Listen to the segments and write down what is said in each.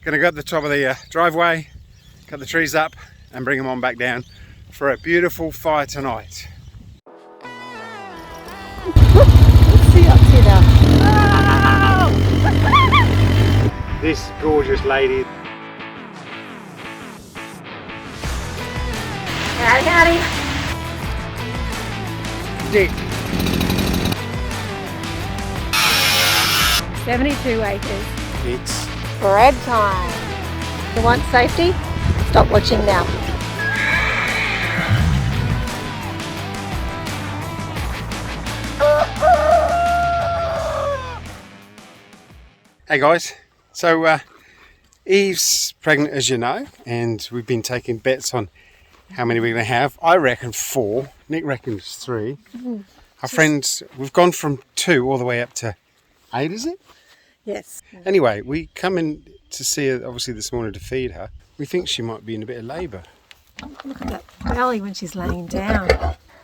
Gonna go up the top of the driveway, cut the trees up and bring them on back down for a beautiful fire tonight. What's he up to now? Oh! This gorgeous lady. Howdy, howdy. Dick. 72 acres. It's Bread time. You want safety? Stop watching now. Hey guys, so Eve's pregnant as you know, and we've been taking bets on how many we're going to have. I reckon 4, Nick reckons 3. Our friends, we've gone from 2 all the way up to 8, is it? Yes. Anyway, we come in to see her obviously this morning to feed her. We think she might be in a bit of labour. Look at that belly when she's laying down.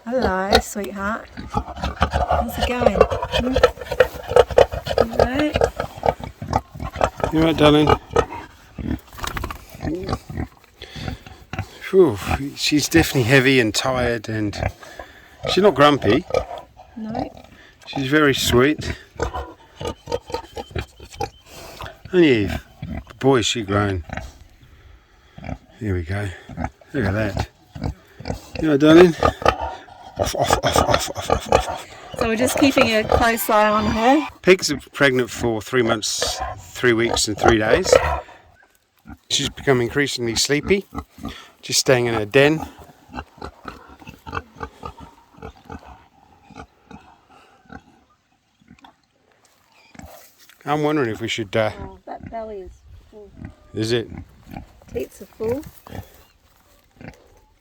Hello, sweetheart. How's it going? Right. You alright, darling? Whew, she's definitely heavy and tired, and she's not grumpy. No. She's very sweet. And Eve, boy, is she grown. Here we go. Look at that. You know, darling? Off. So we're just keeping a close eye on her. Pigs are pregnant for 3 months, 3 weeks and 3 days. She's become increasingly sleepy, just staying in her den. I'm wondering if we should... Oh, that belly is full. Is it? Teats are full.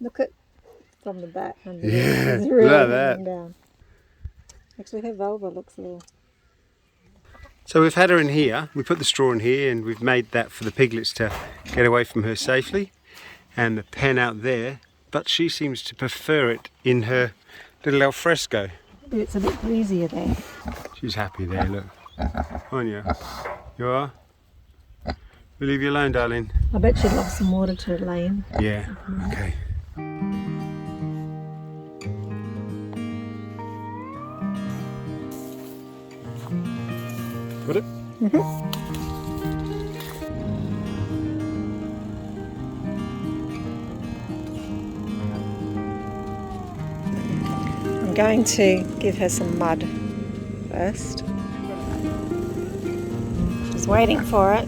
Look at from the back. Yeah, it's look really at that. hanging down. Actually, her vulva looks a little... So we've had her in here, we put the straw in here, and we've made that for the piglets to get away from her safely, and the pen out there, but she seems to prefer it in her little alfresco. It's a bit breezier there. She's happy there, look. Aren't you? You are? We'll leave you alone, darling. I bet she'd love some water to lay in. Yeah, okay. Got it? I'm going to give her some mud first. She's waiting for it.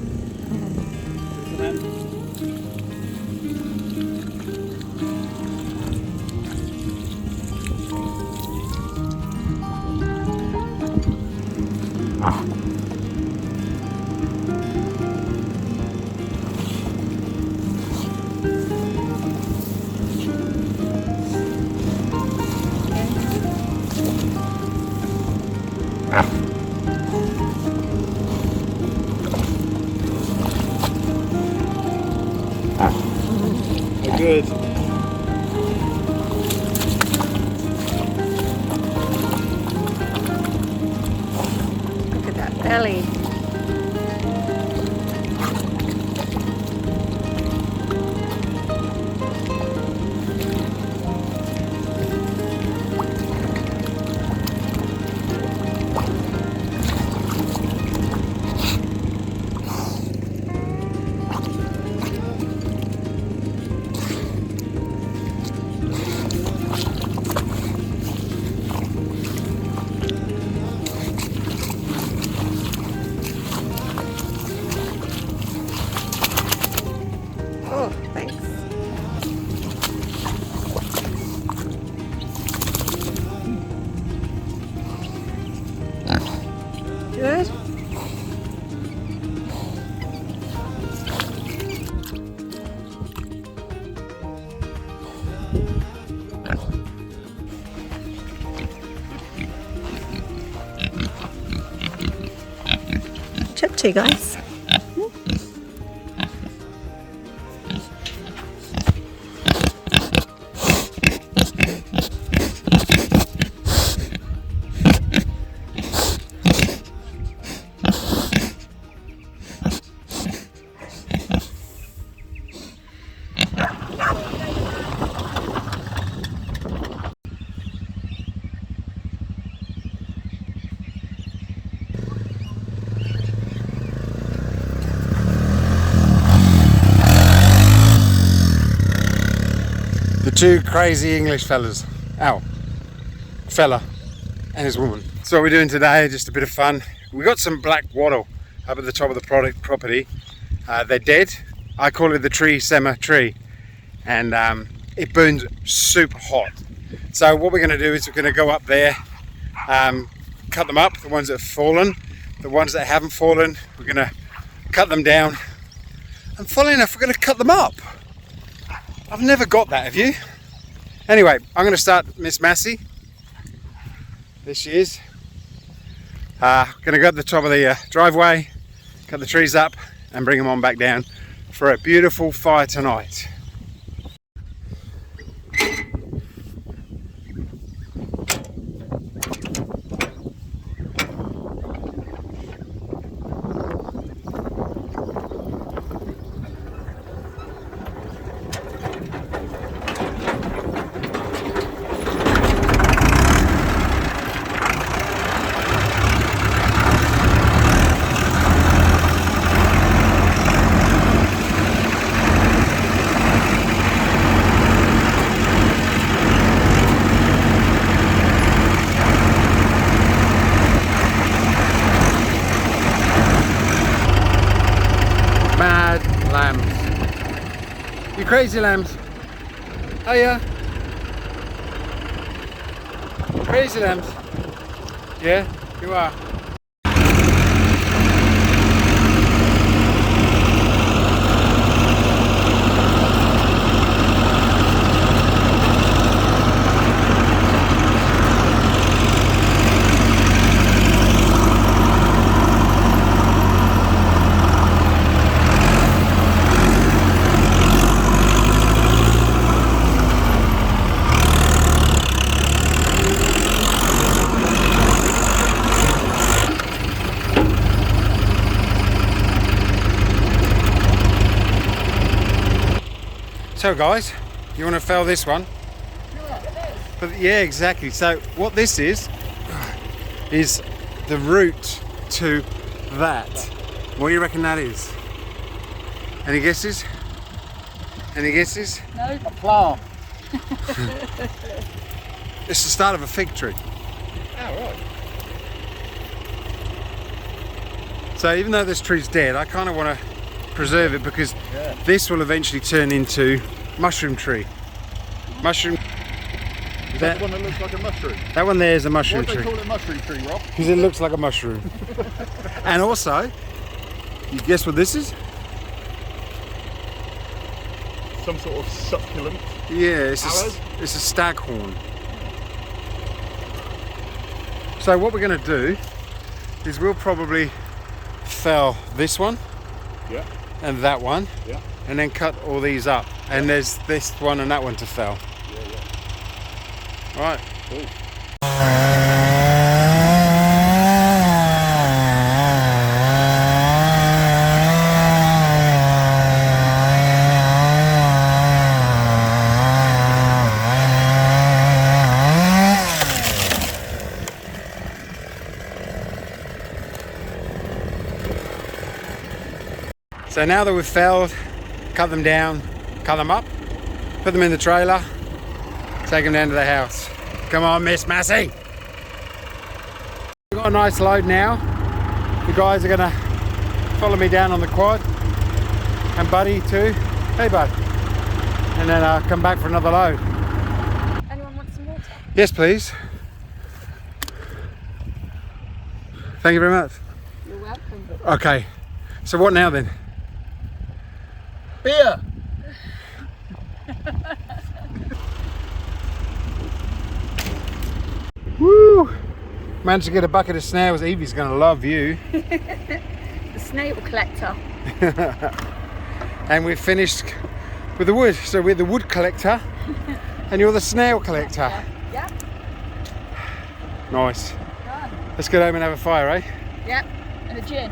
Good. Look at that belly. Oh, thanks. Good. Chip to you guys. the two crazy English fellas. Ow. Fella and his woman. So what we're doing today, just a bit of fun. We got some black wattle up at the top of the property. They're dead. I call it the tree summer tree, and it burns super hot. So what we're going to do is we're going to go up there, cut them up, the ones that have fallen. The ones that haven't fallen, we're going to cut them down, and funnily enough, we're going to cut them up. I've never got that, have you? Anyway, I'm going to start Miss Massey. There she is. Going to go up the top of the driveway, cut the trees up and bring them on back down for a beautiful fire tonight. Mad lambs. You crazy lambs. Oh yeah. Crazy lambs. Yeah, you are. So guys, you want to fell this one? But yeah, exactly. So what this is the route to that. What do you reckon that is? Any guesses? Any guesses? No. A plant. It's the start of a fig tree. Oh, right. So even though this tree's dead, I kind of want to preserve it because this will eventually turn into mushroom tree. Mushroom. Is that the one that looks like a mushroom? That one there is a mushroom Why do tree. they call it mushroom tree, Rob? Because it looks like a mushroom. And also, you guess what this is? Some sort of succulent. Yeah, it's a staghorn. So what we're going to do is we'll probably fell this one. Yeah. And that one. Yeah. And then cut all these up. And there's this one and that one to fell. Yeah. All right. Cool. So now that we've felled, cut them down, cut them up, put them in the trailer, take them down to the house. Come on, Miss Massey. We've got a nice load now. The guys are gonna follow me down on the quad, and Buddy too. Hey bud. And then I'll come back for another load. Anyone want some water? Yes, please. Thank you very much. You're welcome. Okay, so what now then? Beer! Woo! Managed to get a bucket of snails. Evie's gonna love you. The snail collector. And we've finished with the wood. So we're the wood collector and you're the snail collector. Yeah. Nice. Done. Let's get home and have a fire, eh? Yep. And a gin.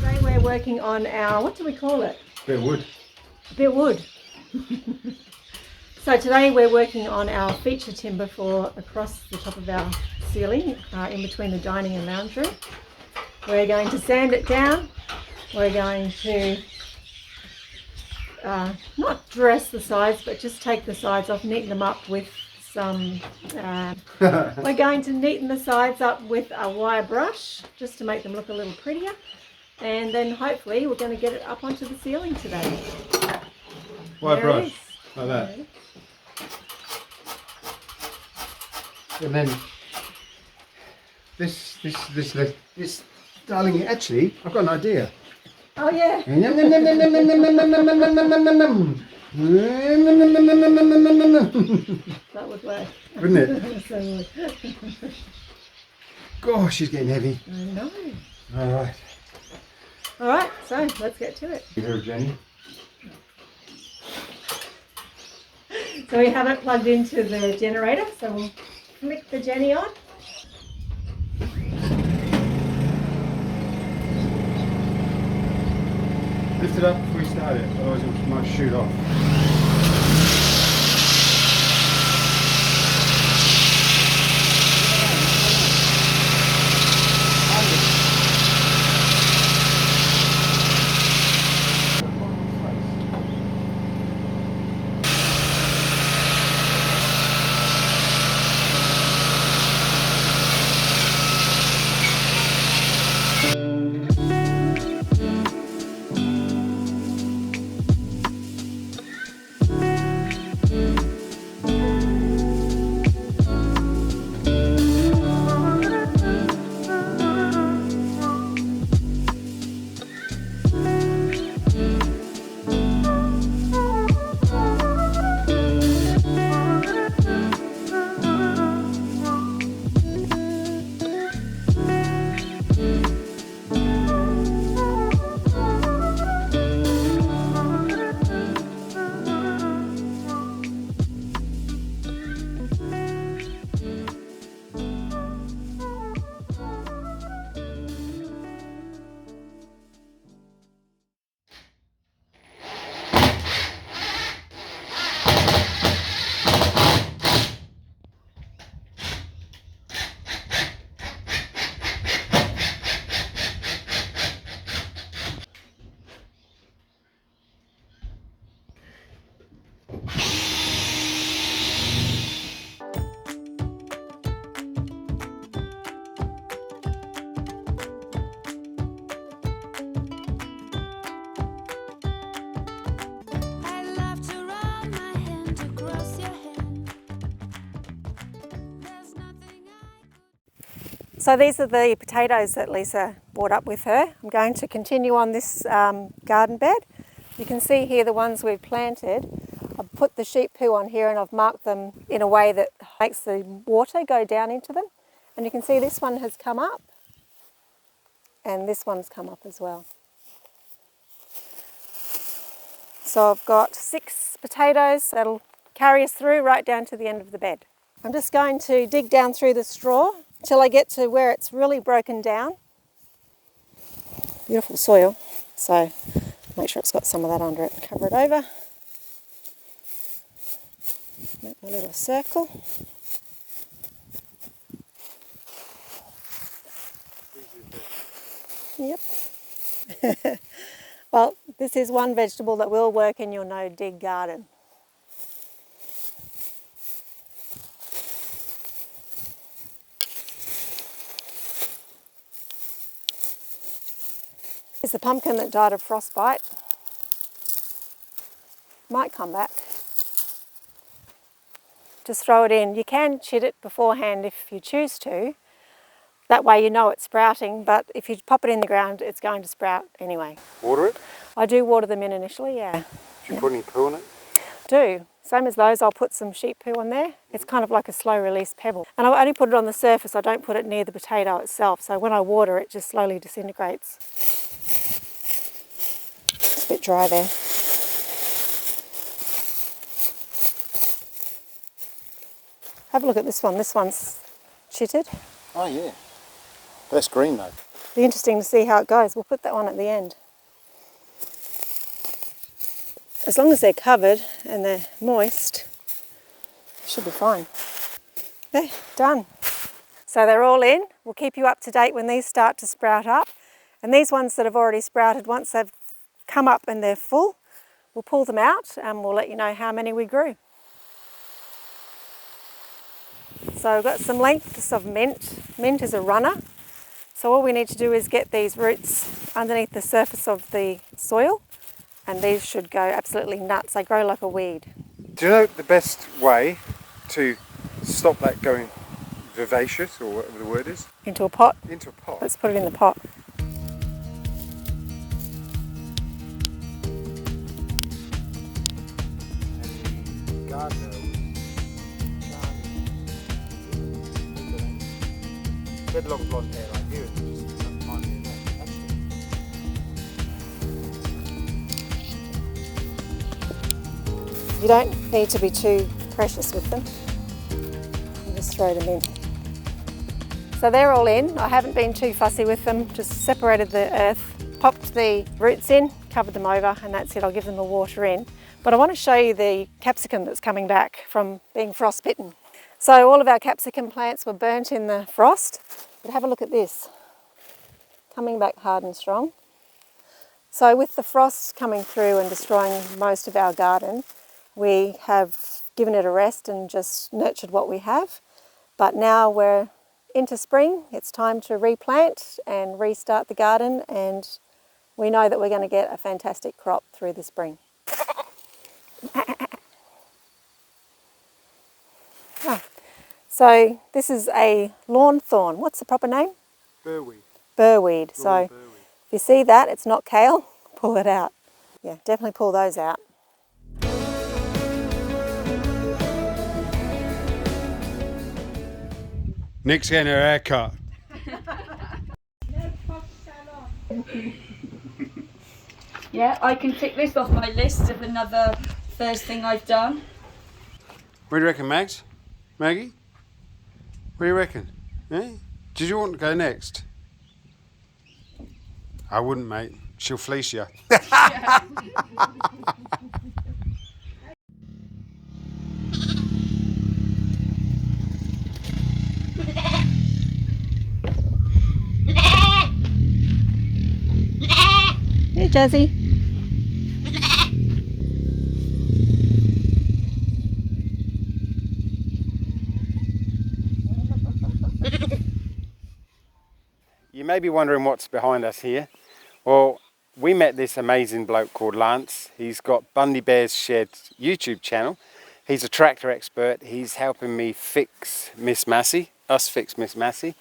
Today we're working on our, what do we call it? Bit of wood. Bit of wood. So today we're working on our feature timber for across the top of our ceiling, in between the dining and lounge room. We're going to sand it down. We're going to not dress the sides, but just take the sides off, neaten them up with some, we're going to neaten the sides up with a wire brush just to make them look a little prettier. And then hopefully we're going to get it up onto the ceiling today. Wire There it brush, is. like that. There it is. And then this, darling, actually, I've got an idea. Oh yeah. That would work. Wouldn't it? So would. Gosh, she's getting heavy. I know. All right. All right, so let's get to it. You hear Jenny? So we have it plugged into the generator, so we'll flick the Jenny on. Lift it up before we start it, otherwise it might shoot off. So these are the potatoes that Lisa brought up with her. I'm going to continue on this garden bed. You can see here the ones we've planted. I've put the sheep poo on here and I've marked them in a way that makes the water go down into them. And you can see this one has come up and this one's come up as well. So I've got 6 potatoes that'll carry us through right down to the end of the bed. I'm just going to dig down through the straw until I get to where it's really broken down. Beautiful soil, so make sure it's got some of that under it and cover it over. Make a little circle. Yep. Well, this is one vegetable that will work in your no-dig garden. Here's the pumpkin that died of frostbite. Might come back. Just throw it in. You can chit it beforehand if you choose to. That way you know it's sprouting, but if you pop it in the ground, it's going to sprout anyway. Water it? I do water them in initially, yeah. Do you put any poo on it? Do. Same as those, I'll put some sheep poo on there. It's kind of like a slow release pebble. And I only put it on the surface, I don't put it near the potato itself. So when I water, it just slowly disintegrates. It's a bit dry there. Have a look at this one. This one's chitted. Oh yeah. That's green though. Be interesting to see how it goes. We'll put that one at the end. As long as they're covered and they're moist, should be fine. There, done. So they're all in. We'll keep you up to date when these start to sprout up. And these ones that have already sprouted, once they've come up and they're full, we'll pull them out and we'll let you know how many we grew. So we've got some lengths of mint. Mint is a runner. So all we need to do is get these roots underneath the surface of the soil, and these should go absolutely nuts. They grow like a weed. Do you know the best way to stop that going vivacious, or whatever the word is? Into a pot. Into a pot. Let's put it in the pot. Red long blonde hair like you, and just remind me of that. Actually. You don't need to be too precious with them. You just throw them in. So they're all in. I haven't been too fussy with them, just separated the earth, popped the roots in, covered them over, and that's it. I'll give them a water in. But I want to show you the capsicum that's coming back from being frostbitten. So all of our capsicum plants were burnt in the frost, but have a look at this. Coming back hard and strong. So with the frost coming through and destroying most of our garden, we have given it a rest and just nurtured what we have. But now we're into spring, it's time to replant and restart the garden, and we know that we're going to get a fantastic crop through the spring. So this is a lawn thorn. What's the proper name? Burweed. Burweed. So Burweed. if you see that, it's not kale, pull it out. Yeah, definitely pull those out. Nick's getting her hair cut. Yeah, I can tick this off my list of another first thing I've done. What do you reckon, Max? Maggie? What do you reckon? Eh? Did you want to go next? I wouldn't, mate. She'll fleece you. Hey, Jazzy. You may be wondering what's behind us here. Well, we met this amazing bloke called Lance. He's got Bundy Bears Shed YouTube channel. He's a tractor expert. He's helping me fix Miss Massey, us fix Miss Massey.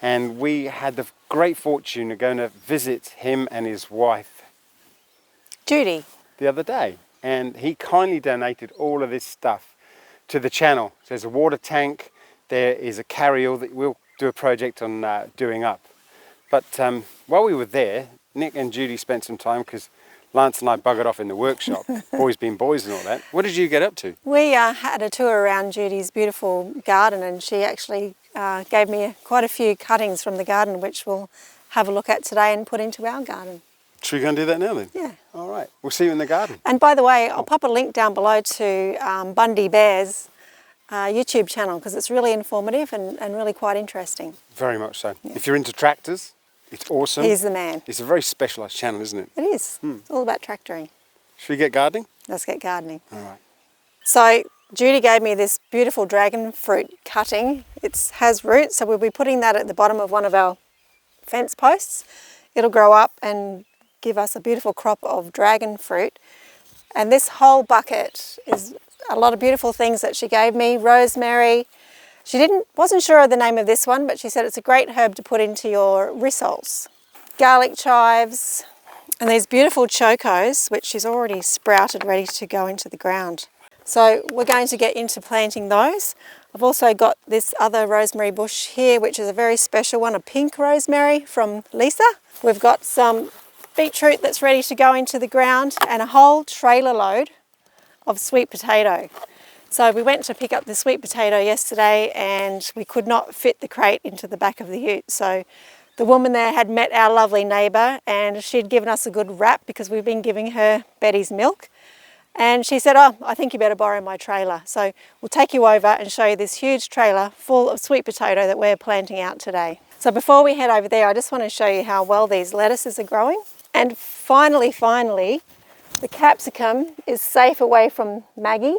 And we had the great fortune of going to visit him and his wife Judy. the other day. And he kindly donated all of this stuff to the channel. There's a water tank, there is a carryall that we'll do a project on doing up. But while we were there, Nick and Judy spent some time because Lance and I buggered off in the workshop, boys being boys and all that. What did you get up to? We had a tour around Judy's beautiful garden, and she actually gave me quite a few cuttings from the garden, which we'll have a look at today and put into our garden. Should we go and do that now then? Yeah. All right, we'll see you in the garden. And by the way, I'll pop a link down below to Bundy Bears YouTube channel, because it's really informative and really quite interesting. Very much so. Yeah. If you're into tractors, it's awesome. He's the man. It's a very specialised channel, isn't it? It is. It's all about tractoring. Should we get gardening? Let's get gardening. All right. So Judy gave me this beautiful dragon fruit cutting. It has roots, so we'll be putting that at the bottom of one of our fence posts. It'll grow up and give us a beautiful crop of dragon fruit. And this whole bucket is a lot of beautiful things that she gave me. Rosemary. She wasn't sure of the name of this one, but she said it's a great herb to put into your rissoles. Garlic chives, and these beautiful chocos, which she's already sprouted, ready to go into the ground. So we're going to get into planting those. I've also got this other rosemary bush here, which is a very special one, a pink rosemary from Lisa. We've got some beetroot that's ready to go into the ground, and a whole trailer load of sweet potato. So we went to pick up the sweet potato yesterday and we could not fit the crate into the back of the ute. So the woman there had met our lovely neighbour and she'd given us a good wrap because we've been giving her Betty's milk. And she said, oh, I think you better borrow my trailer. So we'll take you over and show you this huge trailer full of sweet potato that we're planting out today. So before we head over there, I just want to show you how well these lettuces are growing. And finally, the capsicum is safe away from Maggie.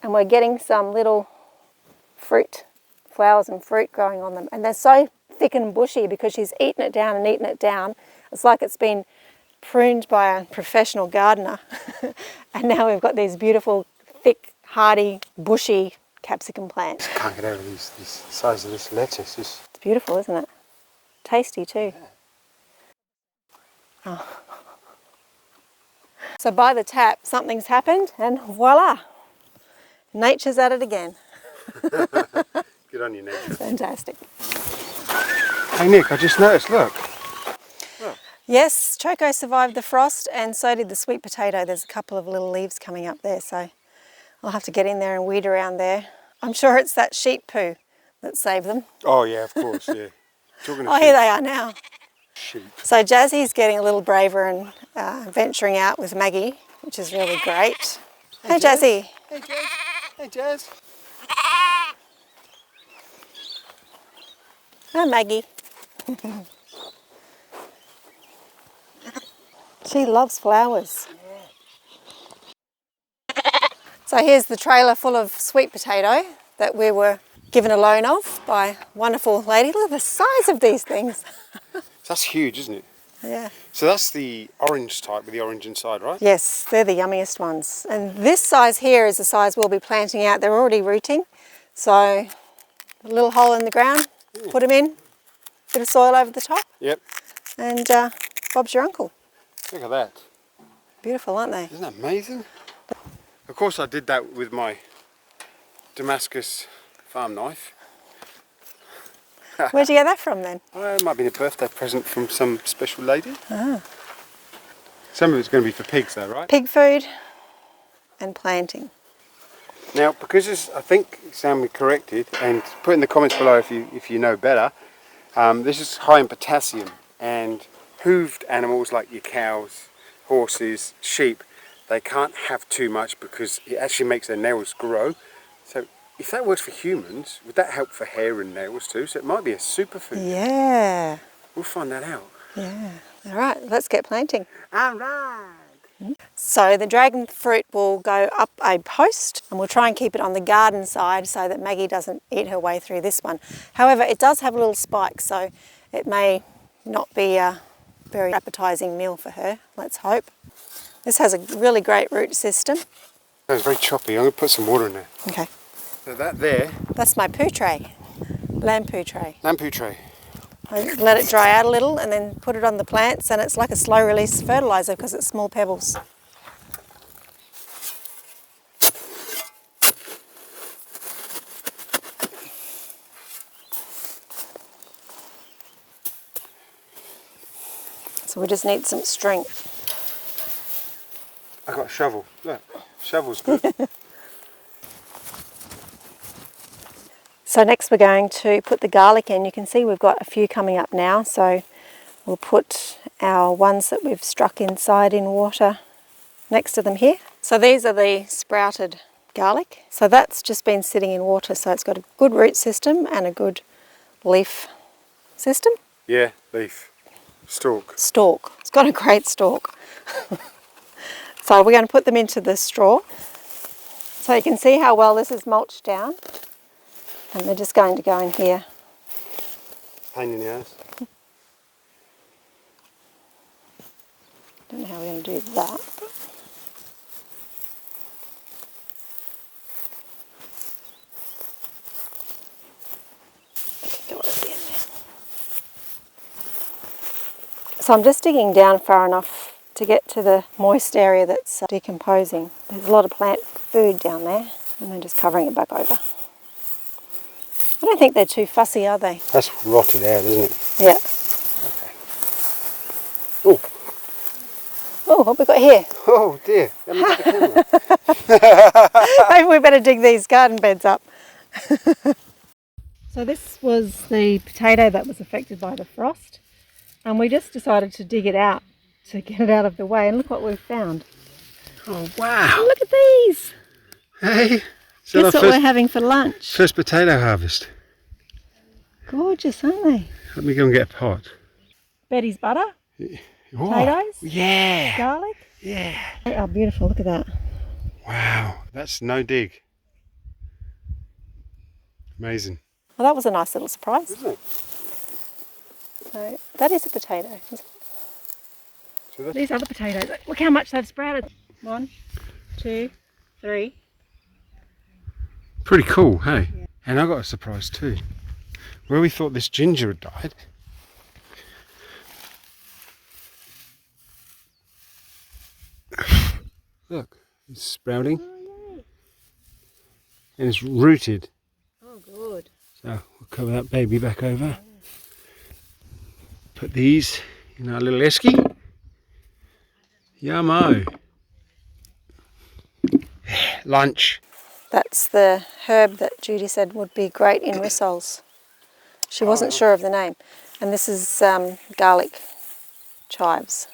And we're getting some little fruit, flowers and fruit growing on them. And they're so thick and bushy because she's eaten it down and eaten it down. It's like it's been pruned by a professional gardener. And now we've got these beautiful, thick, hardy, bushy capsicum plants. Can't get over this size of this lettuce. It's beautiful, isn't it? Tasty too. Yeah. Oh. So by the tap, something's happened and voila, nature's at it again. Good on you, Nick. Fantastic. Hey Nick, I just noticed, look. Yes, Choco survived the frost and so did the sweet potato. There's a couple of little leaves coming up there, so I'll have to get in there and weed around there. I'm sure it's that sheep poo that saved them. Oh yeah, of course, yeah. Talking of Oh, here they are now. sheep. So Jazzy's getting a little braver and venturing out with Maggie, which is really great. Hey Jazzy. Hey Jazz. Hey Jazz. Hi Maggie. She loves flowers. So here's the trailer full of sweet potato that we were given a loan of by a wonderful lady. Look at the size of these things. That's huge, isn't it? Yeah. So that's the orange type with the orange inside, right? Yes, they're the yummiest ones. And this size here is the size we'll be planting out. They're already rooting. So a little hole in the ground, put them in, bit of soil over the top, Yep. and Bob's your uncle. Look at that. Beautiful, aren't they? Isn't that amazing? Of course I did that with my Damascus farm knife. Where'd you get that from then? Well, it might have been a birthday present from some special lady. Ah. Some of it's going to be for pigs though, right? Pig food and planting. Now, because this, I think, Sam, we corrected, and put in the comments below if you know better, this is high in potassium, and hooved animals like your cows, horses, sheep, they can't have too much because it actually makes their nails grow. So if that works for humans, would that help for hair and nails too? So it might be a superfood. Yeah. We'll find that out. Yeah. All right, let's get planting. All right. So the dragon fruit will go up a post and we'll try and keep it on the garden side so that Maggie doesn't eat her way through this one. However, it does have a little spike, so it may not be a very appetising meal for her, let's hope. This has a really great root system. It's very choppy. I'm going to put some water in there. Okay. So that there, That's my poo tray, lamb poo tray. lampu tray. I let it dry out a little and then put it on the plants, and it's like a slow release fertiliser because it's small pebbles. So we just need some strength. I got a shovel. Look, shovel's good. So next we're going to put the garlic in. You can see we've got a few coming up now, so we'll put our ones that we've struck inside in water next to them here. So these are the sprouted garlic. So that's just been sitting in water, so it's got a good root system and a good leaf system. Yeah, leaf. Stalk. Stalk. It's got a great stalk. So we're going to put them into the straw. So you can see how well this is mulched down. And they're just going to go in here. Pain in the ass. Don't know how we're going to do that. Okay, go at the end there. So I'm just digging down far enough to get to the moist area that's decomposing. There's a lot of plant food down there, and then just covering it back over. I don't think they're too fussy, are they? That's rotted out, isn't it? Yeah. Okay. Oh. Oh, what have we got here? Oh dear, let me get the camera. Maybe we better dig these garden beds up. So this was the potato that was affected by the frost, and we just decided to dig it out to get it out of the way, and look what we've found. Oh wow. Look at these! Hey, so Guess what we're having for lunch? first potato harvest. Gorgeous, aren't they? Let me go and get a pot. Betty's butter, Oh, potatoes, yeah. garlic. Yeah. They are beautiful, look at that. Wow, that's no dig. Amazing. Well, that was a nice little surprise. Isn't it? So that is a potato. Isn't it? So that's These other potatoes, look how much they've sprouted. 1, 2, 3. pretty cool, hey? Yeah. And I got a surprise too. Where we thought this ginger had died, look, it's sprouting. Oh, yay. And it's rooted. Oh, good. So we'll cover that baby back over. Put these in our little esky. Yummo. Lunch. That's the herb that Judy said would be great in rissoles. She wasn't sure of the name. And this is garlic chives.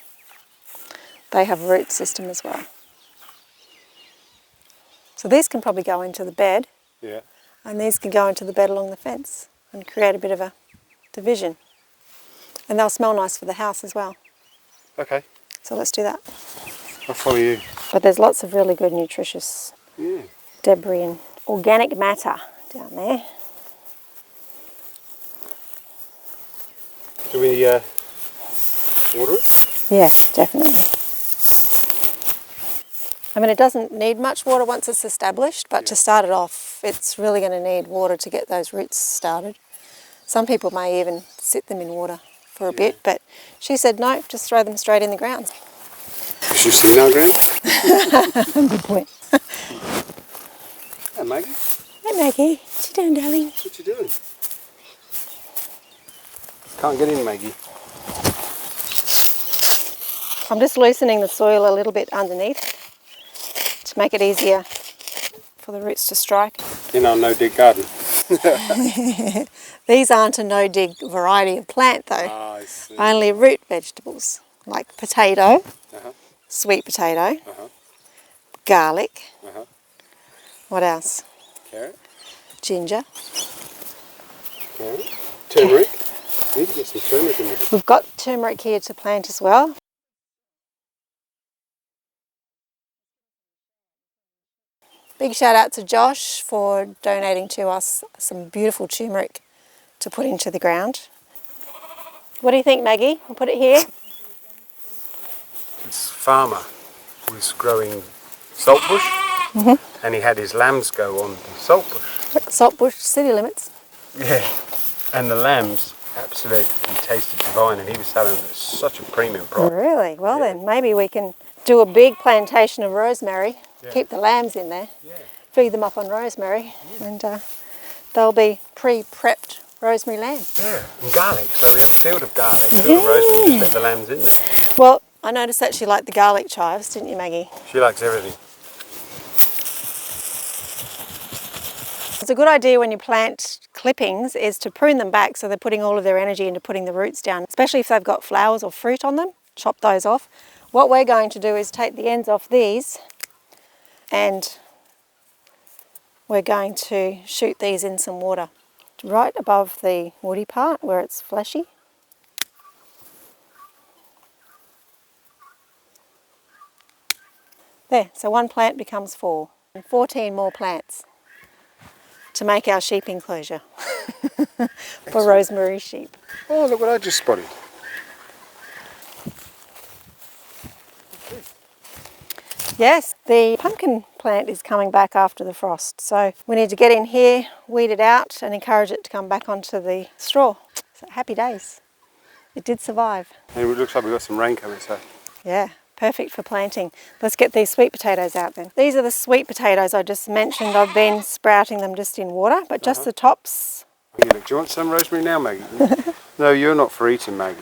They have a root system as well. So these can probably go into the bed, Yeah. and these can go into the bed along the fence and create a bit of a division. And they'll smell nice for the house as well. Okay. So let's do that. I'll follow you. But there's lots of really good nutritious Yeah. debris and organic matter down there. Do we water it? Yeah, definitely. I mean, it doesn't need much water once it's established, but to start it off, it's really going to need water to get those roots started. Some people may even sit them in water for a bit, but she said no, just throw them straight in the ground. Is your signal ground? Good point. Hey Maggie, Hey Maggie, what you doing, darling? what you doing? Can't get in, Maggie. I'm just loosening the soil a little bit underneath to make it easier for the roots to strike. In our no-dig garden. These aren't a no-dig variety of plant though. Ah, I see. Only root vegetables like potato, Uh-huh. sweet potato, Uh-huh. garlic. Uh-huh. What else? Carrot. Ginger. Carrot. Turmeric. We need to get some turmeric in there. We've got turmeric here to plant as well. Big shout out to Josh for donating to us some beautiful turmeric to put into the ground. What do you think, Maggie? We'll put it here. This farmer was growing saltbush, and he had his lambs go on the saltbush. Look, Saltbush city limits. Yeah. And the lambs absolutely tasted divine, and he was selling it at such a premium price. Really? Well then, maybe we can do a big plantation of rosemary, keep the lambs in there, feed them up on rosemary, and they'll be pre-prepped rosemary lamb. Yeah, and garlic, so we have a field of garlic, field of rosemary, just let the lambs in there. Well, I noticed that she liked the garlic chives, didn't you, Maggie? She likes everything. It's a good idea when you plant clippings is to prune them back so they're putting all of their energy into putting the roots down, especially if they've got flowers or fruit on them. Chop those off. What we're going to do is take the ends off these and we're going to shoot these in some water right above the woody part where it's fleshy. There, so one plant becomes 4 and 14 more plants to make our sheep enclosure for rosemary sheep. Oh, look what I just spotted. Yes, the pumpkin plant is coming back after the frost, so we need to get in here, weed it out and encourage it to come back onto the straw. So happy days. It did survive. And it looks like we've got some rain coming, so. Yeah, perfect for planting. Let's get these sweet potatoes out then. These are the sweet potatoes I just mentioned. I've been sprouting them just in water, but just the tops. Here, look, do you want some rosemary now, Maggie? No, you're not for eating, Maggie.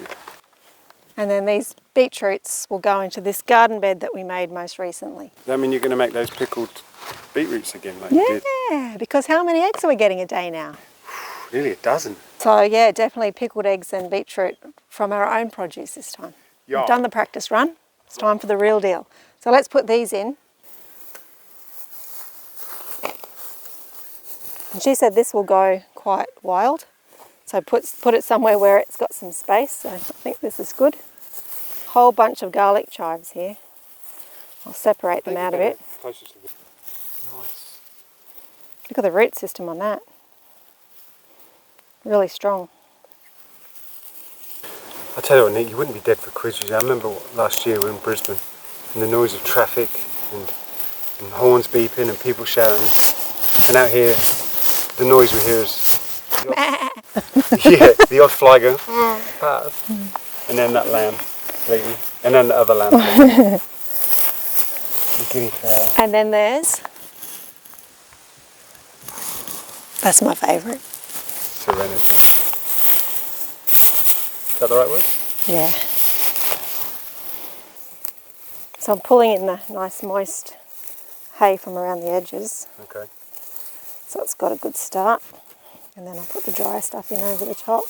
And then these beetroots will go into this garden bed that we made most recently. Does that mean you're going to make those pickled beetroots again like you did? Yeah, because how many eggs are we getting a day now? Nearly a dozen. So yeah, definitely pickled eggs and beetroot from our own produce this time. Yeah. We've done the practice run. It's time for the real deal. So let's put these in. And she said this will go quite wild. So put it somewhere where it's got some space. So I think this is good. Whole bunch of garlic chives here. I'll separate them out a bit. Closer to the... Nice. Look at the root system on that. Really strong. I tell you what, Nick, you wouldn't be dead for quizzes. I remember last year we were in Brisbane and the noise of traffic and horns beeping and people shouting. And out here, the noise we hear is the odd fly going past, and then that lamb bleating, and then the other lamb bleating. The guinea fowl. And then there's, that's my favourite. Serenity. Is that the right word? Yeah. So I'm pulling in the nice moist hay from around the edges. Okay. So it's got a good start. And then I'll put the dry stuff in over the top.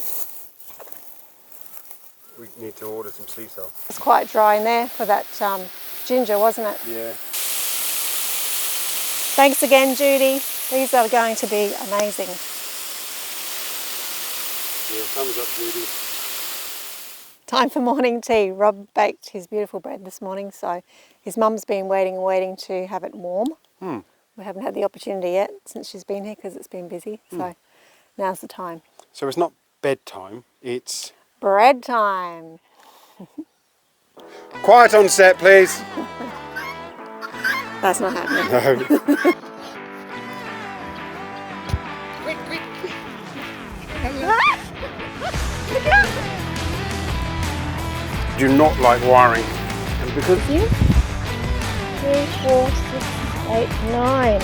We need to order some sea salt. It's quite dry in there for that ginger, wasn't it? Yeah. Thanks again, Judy. These are going to be amazing. Yeah, thumbs up, Judy. Time for morning tea. Rob baked his beautiful bread this morning, so his mum's been waiting and waiting to have it warm. We haven't had the opportunity yet since she's been here because it's been busy, so now's the time. So it's not bedtime, it's... Bread time. Quiet on set, please. That's not happening. No. Do not like wiring. And because... 3, 4, 6, 8, 9.